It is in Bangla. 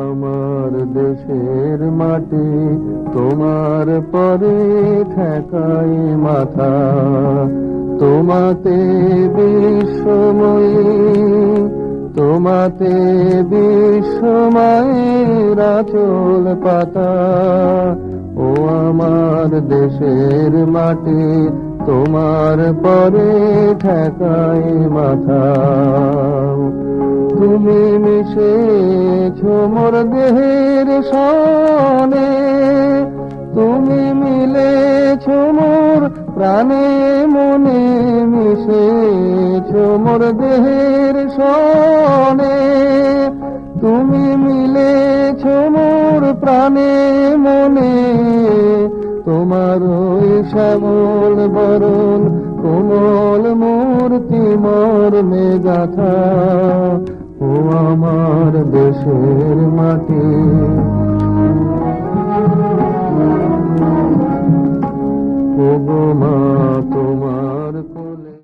আমার দেশের মাটি তোমার পরে ঠেকায় মাথা, তোমাতে বিশ্বময়ী, তোমাতে বিশ্বময়ের আঁচল পাতা। ও আমার দেশের মাটি তোমার পরে ঠেকায় মাথা। তুমি মিশেছো মোর দেহের সনে, তুমি মিলেছো মোর প্রাণে মনে, মিশেছো মোর দেহের সনে, তুমি মিলেছো মোর প্রাণে মনে। তোমার ওই শ্যামল বরণ কোমল মূর্তি মর্মে গাথা। ও আমার দেশের মাটি, ও গো মা তোমার কোলে।